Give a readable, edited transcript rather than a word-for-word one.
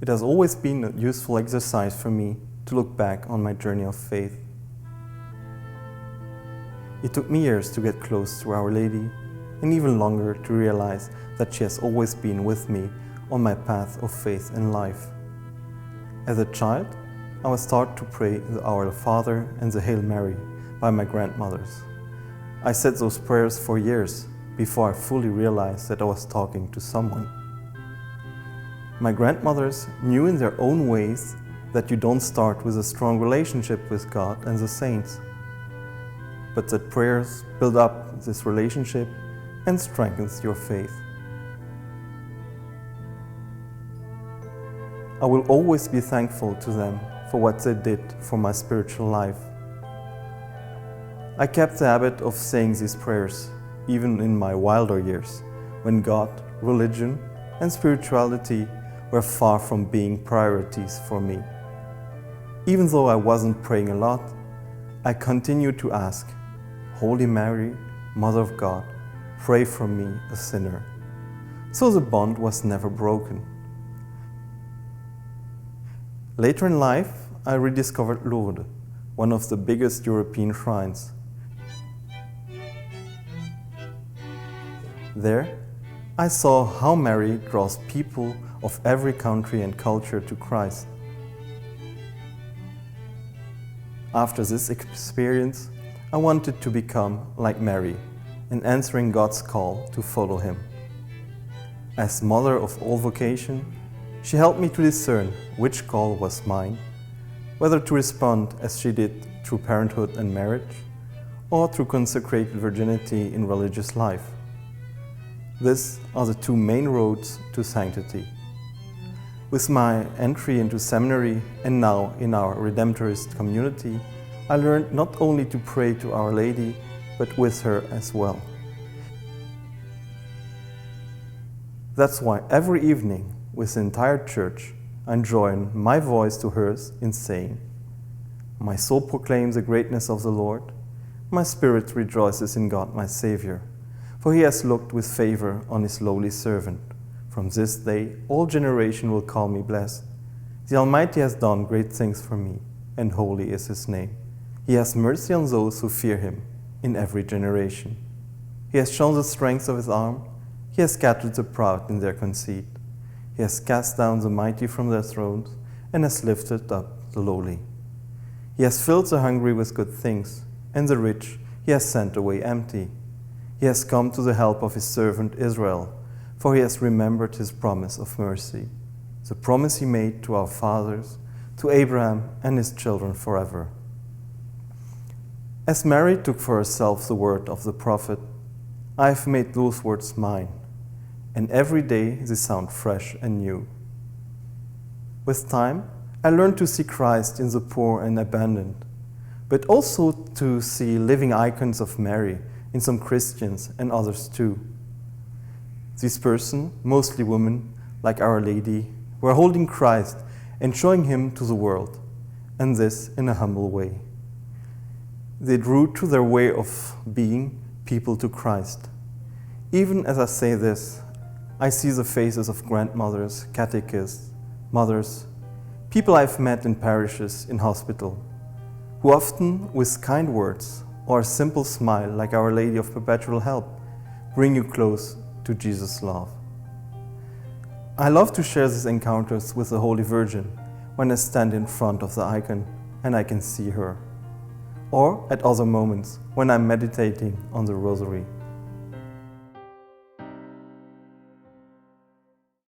It has always been a useful exercise for me to look back on my journey of faith. It took me years to get close to Our Lady, and even longer to realize that she has always been with me on my path of faith and life. As a child, I was taught to pray the Our Father and the Hail Mary by my grandmothers. I said those prayers for years before I fully realized that I was talking to someone. My grandmothers knew in their own ways that you don't start with a strong relationship with God and the saints, but that prayers build up this relationship and strengthens your faith. I will always be thankful to them for what they did for my spiritual life. I kept the habit of saying these prayers even in my wilder years, when God, religion, and spirituality were far from being priorities for me. Even though I wasn't praying a lot, I continued to ask, Holy Mary, Mother of God, pray for me, a sinner. So the bond was never broken. Later in life, I rediscovered Lourdes, one of the biggest European shrines. There, I saw how Mary draws people of every country and culture to Christ. After this experience, I wanted to become like Mary in answering God's call to follow Him. As mother of all vocation, she helped me to discern which call was mine, whether to respond as she did through parenthood and marriage, or through consecrated virginity in religious life. These are the two main roads to sanctity. With my entry into seminary and now in our Redemptorist community, I learned not only to pray to Our Lady, but with her as well. That's why every evening with the entire church, I join my voice to hers in saying, My soul proclaims the greatness of the Lord, my spirit rejoices in God my Savior. For He has looked with favor on His lowly servant. From this day all generation will call me blessed. The Almighty has done great things for me, and holy is His name. He has mercy on those who fear Him in every generation. He has shown the strength of His arm. He has scattered the proud in their conceit. He has cast down the mighty from their thrones, and has lifted up the lowly. He has filled the hungry with good things, and the rich He has sent away empty. He has come to the help of His servant Israel, for He has remembered His promise of mercy, the promise He made to our fathers, to Abraham and his children forever. As Mary took for herself the word of the prophet, I have made those words mine, and every day they sound fresh and new. With time, I learned to see Christ in the poor and abandoned, but also to see living icons of Mary in some Christians and others too. These persons, mostly women, like Our Lady, were holding Christ and showing Him to the world, and this in a humble way. They drew to their way of being people to Christ. Even as I say this, I see the faces of grandmothers, catechists, mothers, people I've met in parishes, in hospital, who often, with kind words or a simple smile like Our Lady of Perpetual Help, bring you close to Jesus' love. I love to share these encounters with the Holy Virgin when I stand in front of the icon and I can see her, or at other moments when I'm meditating on the Rosary.